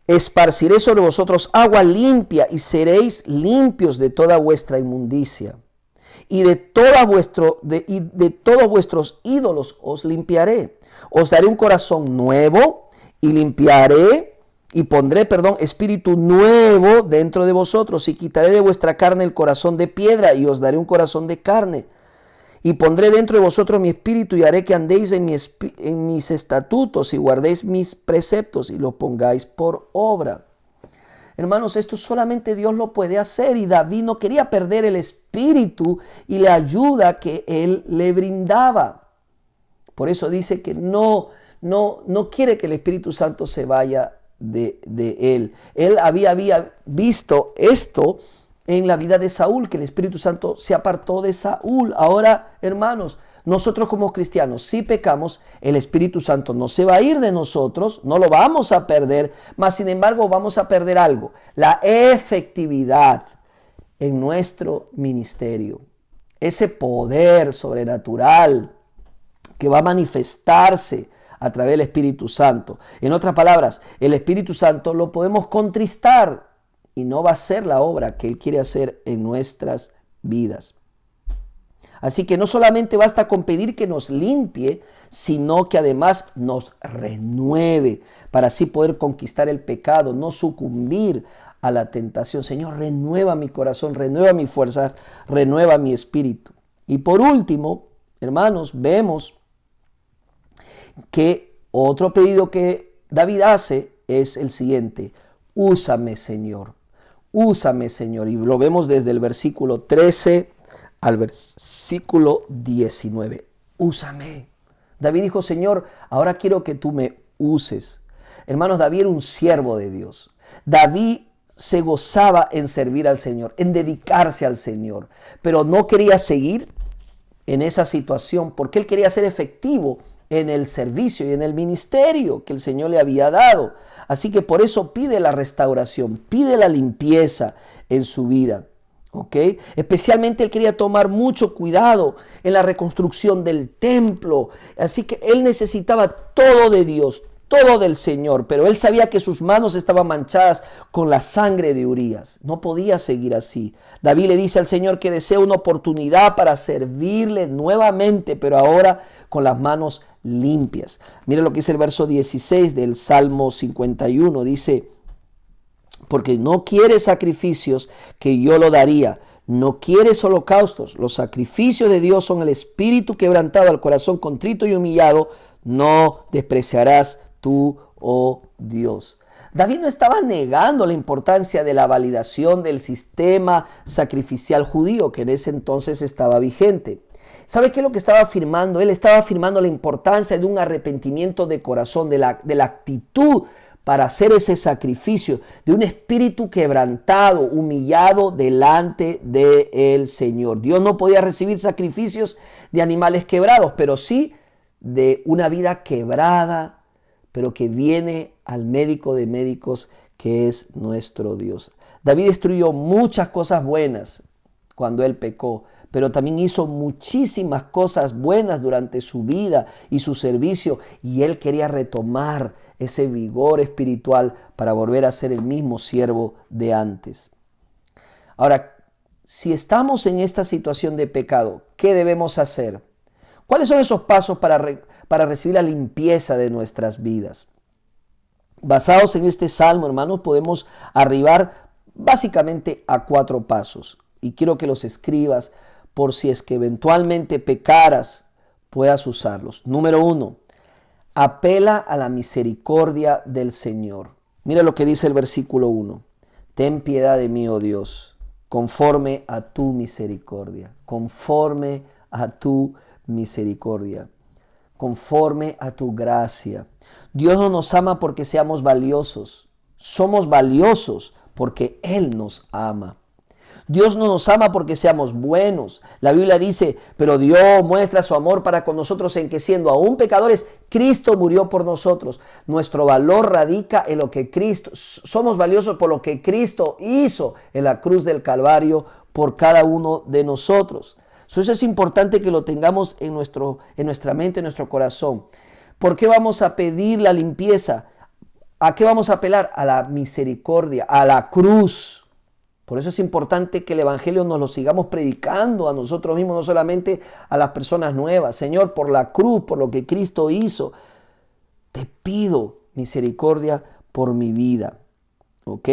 esparciré sobre vosotros agua limpia y seréis limpios de toda vuestra inmundicia. Y de todos vuestros ídolos os limpiaré. Os daré un corazón nuevo y limpiaré y pondré, espíritu nuevo dentro de vosotros y quitaré de vuestra carne el corazón de piedra y os daré un corazón de carne. Y pondré dentro de vosotros mi espíritu y haré que andéis en mis estatutos y guardéis mis preceptos y los pongáis por obra. Hermanos, esto solamente Dios lo puede hacer y David no quería perder el espíritu y la ayuda que él le brindaba. Por eso dice que no quiere que el Espíritu Santo se vaya de él. Él había visto esto en la vida de Saúl, que el Espíritu Santo se apartó de Saúl. Ahora, hermanos, nosotros como cristianos, si pecamos, el Espíritu Santo no se va a ir de nosotros, no lo vamos a perder, mas sin embargo vamos a perder algo, la efectividad en nuestro ministerio. Ese poder sobrenatural que va a manifestarse a través del Espíritu Santo. En otras palabras, el Espíritu Santo lo podemos contristar y no va a ser la obra que Él quiere hacer en nuestras vidas. Así que no solamente basta con pedir que nos limpie, sino que además nos renueve para así poder conquistar el pecado, no sucumbir a la tentación. Señor, renueva mi corazón, renueva mi fuerza, renueva mi espíritu. Y por último, hermanos, vemos que otro pedido que David hace es el siguiente: úsame, Señor, úsame, Señor. Y lo vemos desde el versículo 13 al versículo 19. Úsame. David dijo: Señor, ahora quiero que tú me uses. Hermanos, David era un siervo de Dios. David se gozaba en servir al Señor, en dedicarse al Señor, pero no quería seguir en esa situación porque él quería ser efectivo en el servicio y en el ministerio que el Señor le había dado. Así que por eso pide la restauración, pide la limpieza en su vida. ¿Okay? Especialmente él quería tomar mucho cuidado en la reconstrucción del templo. Así que él necesitaba todo de Dios, todo del Señor, pero él sabía que sus manos estaban manchadas con la sangre de Urías. No podía seguir así. David le dice al Señor que desea una oportunidad para servirle nuevamente, pero ahora con las manos limpias. Mira lo que dice el verso 16 del Salmo 51. Dice: porque no quieres sacrificios, que yo lo daría. No quieres holocaustos. Los sacrificios de Dios son el espíritu quebrantado, al corazón contrito y humillado. No despreciarás tú, oh Dios. David no estaba negando la importancia de la validación del sistema sacrificial judío que en ese entonces estaba vigente. ¿Sabe qué es lo que estaba afirmando? Él estaba afirmando la importancia de un arrepentimiento de corazón, de la actitud para hacer ese sacrificio, de un espíritu quebrantado, humillado delante del Señor. Dios no podía recibir sacrificios de animales quebrados, pero sí de una vida quebrada, pero que viene al médico de médicos, que es nuestro Dios. David destruyó muchas cosas buenas cuando él pecó, pero también hizo muchísimas cosas buenas durante su vida y su servicio, y él quería retomar ese vigor espiritual para volver a ser el mismo siervo de antes. Ahora, si estamos en esta situación de pecado, ¿qué debemos hacer? ¿Cuáles son esos pasos para recibir la limpieza de nuestras vidas? Basados en este salmo, hermanos, podemos arribar básicamente a 4 pasos. Y quiero que los escribas por si es que eventualmente pecaras puedas usarlos. Número 1, apela a la misericordia del Señor. Mira lo que dice el versículo 1. Ten piedad de mí, oh Dios, conforme a tu misericordia, conforme a tu misericordia, conforme a tu gracia. Dios no nos ama porque seamos valiosos, somos valiosos porque Él nos ama. Dios no nos ama porque seamos buenos. La Biblia dice, pero Dios muestra su amor para con nosotros en que siendo aún pecadores, Cristo murió por nosotros. Nuestro valor radica en lo que Cristo, somos valiosos por lo que Cristo hizo en la cruz del Calvario por cada uno de nosotros. Eso es importante que lo tengamos en nuestra mente, en nuestro corazón. ¿Por qué vamos a pedir la limpieza? ¿A qué vamos a apelar? A la misericordia, a la cruz. Por eso es importante que el Evangelio nos lo sigamos predicando a nosotros mismos, no solamente a las personas nuevas. Señor, por la cruz, por lo que Cristo hizo, te pido misericordia por mi vida. ¿Ok?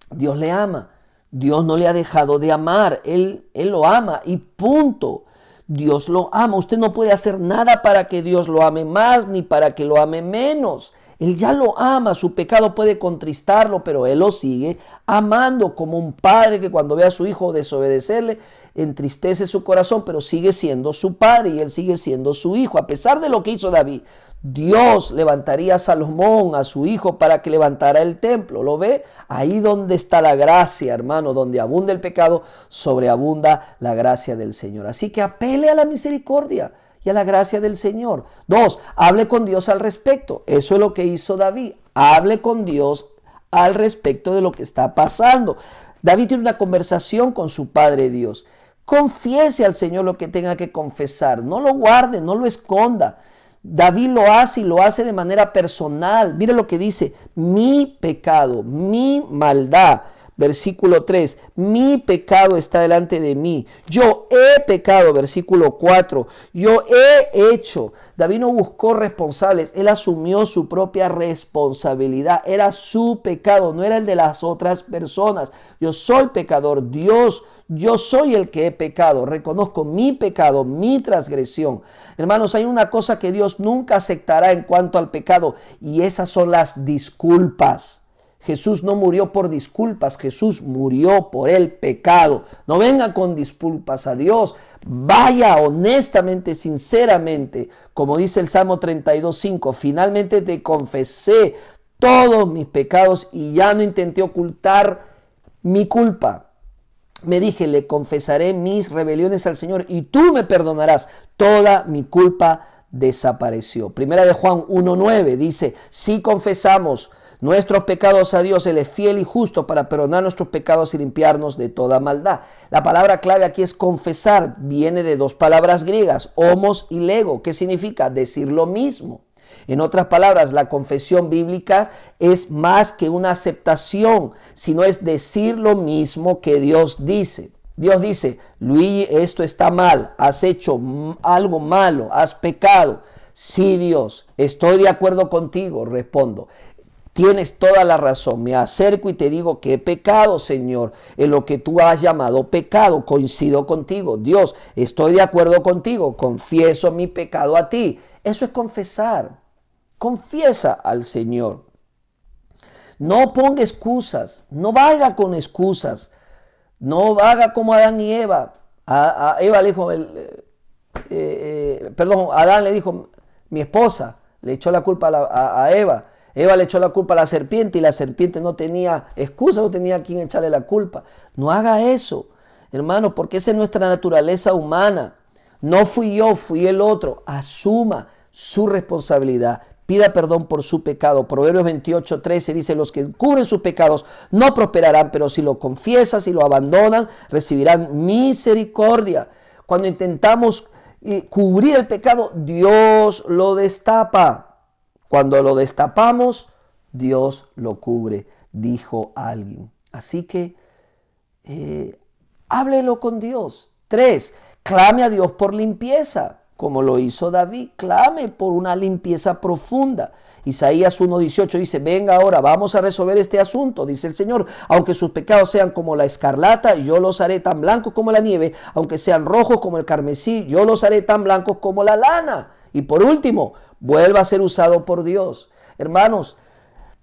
Dios le ama. Dios no le ha dejado de amar. Él lo ama y punto. Dios lo ama. Usted no puede hacer nada para que Dios lo ame más ni para que lo ame menos. Él ya lo ama, su pecado puede contristarlo, pero Él lo sigue amando como un padre que cuando ve a su hijo desobedecerle, entristece su corazón, pero sigue siendo su padre y Él sigue siendo su hijo. A pesar de lo que hizo David, Dios levantaría a Salomón, a su hijo, para que levantara el templo. ¿Lo ve? Ahí donde está la gracia, hermano, donde abunda el pecado, sobreabunda la gracia del Señor. Así que apele a la misericordia y a la gracia del Señor. 2, hable con Dios al respecto. Eso es lo que hizo David. Hable con Dios al respecto de lo que está pasando. David tiene una conversación con su Padre Dios. Confiese al Señor lo que tenga que confesar. No lo guarde, no lo esconda. David lo hace y lo hace de manera personal. Mire lo que dice: mi pecado, mi maldad. Versículo 3, mi pecado está delante de mí. Yo he pecado. Versículo 4, yo he hecho. David no buscó responsables, él asumió su propia responsabilidad. Era su pecado, no era el de las otras personas. Yo soy pecador, Dios, yo soy el que he pecado. Reconozco mi pecado, mi transgresión. Hermanos, hay una cosa que Dios nunca aceptará en cuanto al pecado, y esas son las disculpas. Jesús no murió por disculpas, Jesús murió por el pecado. No venga con disculpas a Dios, vaya honestamente, sinceramente, como dice el Salmo 32:5, finalmente te confesé todos mis pecados y ya no intenté ocultar mi culpa. Me dije, le confesaré mis rebeliones al Señor y tú me perdonarás. Toda mi culpa desapareció. Primera de Juan 1:9 dice, si confesamos nuestros pecados a Dios, Él es fiel y justo para perdonar nuestros pecados y limpiarnos de toda maldad. La palabra clave aquí es confesar. Viene de dos palabras griegas, homos y lego, que significa decir lo mismo. En otras palabras, la confesión bíblica es más que una aceptación, sino es decir lo mismo que Dios dice. Dios dice, Luigi, esto está mal, has hecho algo malo, has pecado. Sí, Dios, estoy de acuerdo contigo, respondo. Tienes toda la razón, me acerco y te digo que he pecado, Señor, en lo que tú has llamado pecado, coincido contigo. Dios, estoy de acuerdo contigo, confieso mi pecado a ti. Eso es confesar, confiesa al Señor. No ponga excusas, no vaya con excusas, no haga como Adán y Eva. A Eva le dijo, Adán le dijo, mi esposa, le echó la culpa a Eva. Eva le echó la culpa a la serpiente y la serpiente no tenía excusa, no tenía a quien echarle la culpa. No haga eso, hermano, porque esa es nuestra naturaleza humana. No fui yo, fui el otro. Asuma su responsabilidad. Pida perdón por su pecado. Proverbios 28:13 dice, los que cubren sus pecados no prosperarán, pero si lo confiesan, si lo abandonan, recibirán misericordia. Cuando intentamos cubrir el pecado, Dios lo destapa. Cuando lo destapamos, Dios lo cubre, dijo alguien. Así que háblelo con Dios. 3, clame a Dios por limpieza. como lo hizo David. Clame por una limpieza profunda. Isaías 1:18 dice, venga ahora, vamos a resolver este asunto, dice el Señor. Aunque sus pecados sean como la escarlata, yo los haré tan blancos como la nieve. Aunque sean rojos como el carmesí, yo los haré tan blancos como la lana. Y por último, vuelva a ser usado por Dios. Hermanos,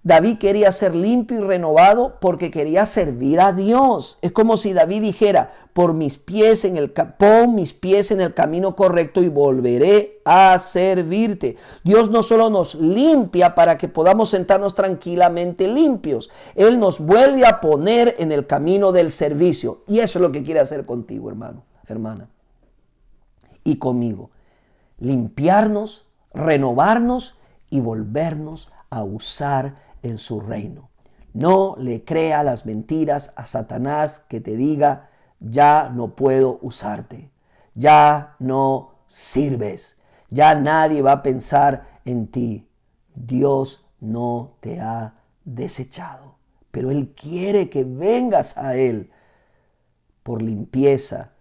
David quería ser limpio y renovado porque quería servir a Dios. Es como si David dijera, pon mis pies en el camino correcto y volveré a servirte. Dios no solo nos limpia para que podamos sentarnos tranquilamente limpios. Él nos vuelve a poner en el camino del servicio. Y eso es lo que quiere hacer contigo, hermano, hermana. Y conmigo. Limpiarnos, renovarnos y volvernos a usar en su reino. No le crea las mentiras a Satanás que te diga, ya no puedo usarte, ya no sirves, ya nadie va a pensar en ti. Dios no te ha desechado, pero Él quiere que vengas a Él por limpieza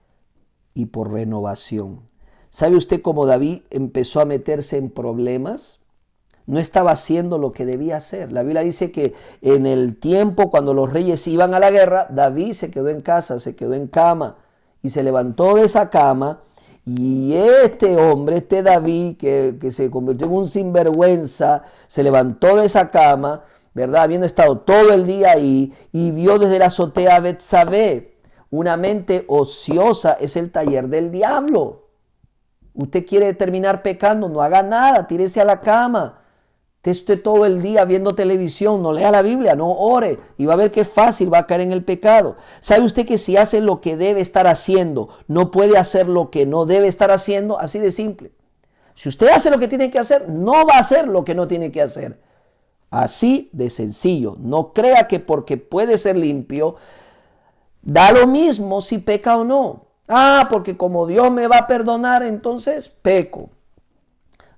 y por renovación. ¿Sabe usted cómo David empezó a meterse en problemas? No estaba haciendo lo que debía hacer. La Biblia dice que en el tiempo cuando los reyes iban a la guerra, David se quedó en casa, se quedó en cama y se levantó de esa cama. Y este hombre, este David, que se convirtió en un sinvergüenza, se levantó de esa cama, ¿verdad? Habiendo estado todo el día ahí y vio desde la azotea a Betsabé. Una mente ociosa es el taller del diablo. Usted quiere terminar pecando, no haga nada, tírese a la cama. Esté todo el día viendo televisión, no lea la Biblia, no ore y va a ver qué fácil va a caer en el pecado. ¿Sabe usted que si hace lo que debe estar haciendo, no puede hacer lo que no debe estar haciendo? Así de simple. Si usted hace lo que tiene que hacer, no va a hacer lo que no tiene que hacer. Así de sencillo. No crea que porque puede ser limpio, da lo mismo si peca o no. Porque como Dios me va a perdonar, entonces peco.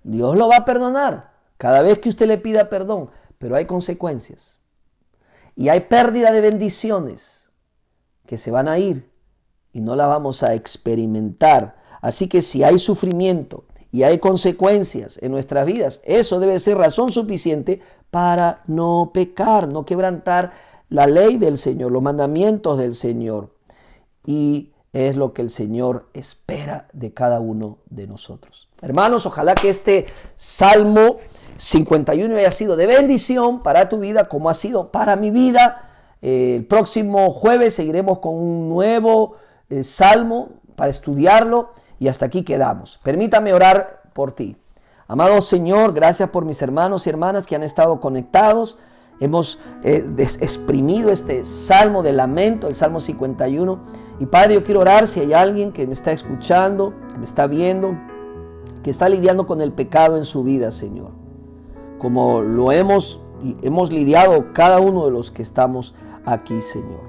Dios lo va a perdonar cada vez que usted le pida perdón, pero hay consecuencias. Y hay pérdida de bendiciones que se van a ir y no las vamos a experimentar. Así que si hay sufrimiento y hay consecuencias en nuestras vidas, eso debe ser razón suficiente para no pecar, no quebrantar la ley del Señor, los mandamientos del Señor. Y es lo que el Señor espera de cada uno de nosotros. Hermanos, ojalá que este Salmo 51 haya sido de bendición para tu vida como ha sido para mi vida. El próximo jueves seguiremos con un nuevo Salmo para estudiarlo y hasta aquí quedamos. Permítame orar por ti. Amado Señor, gracias por mis hermanos y hermanas que han estado conectados. Hemos exprimido este salmo de lamento, el Salmo 51. Y Padre, yo quiero orar si hay alguien que me está escuchando, que me está viendo, que está lidiando con el pecado en su vida, Señor. Como lo hemos lidiado cada uno de los que estamos aquí, Señor.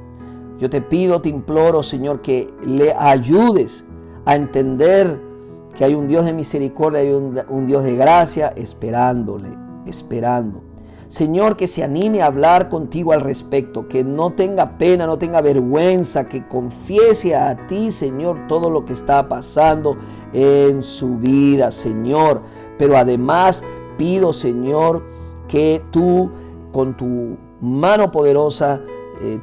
Yo te pido, te imploro, Señor, que le ayudes a entender que hay un Dios de misericordia, hay un Dios de gracia, esperando. Señor, que se anime a hablar contigo al respecto, que no tenga pena, no tenga vergüenza, que confiese a ti, Señor, todo lo que está pasando en su vida, Señor. Pero además pido, Señor, que tú con tu mano poderosa,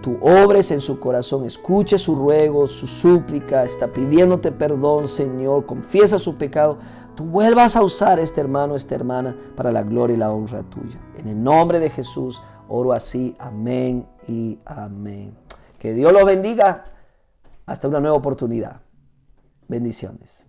tú obres en su corazón, escuche su ruego, su súplica, está pidiéndote perdón, Señor, confiesa su pecado. Tú vuelvas a usar a este hermano, esta hermana, para la gloria y la honra tuya. En el nombre de Jesús, oro así. Amén y amén. Que Dios los bendiga. Hasta una nueva oportunidad. Bendiciones.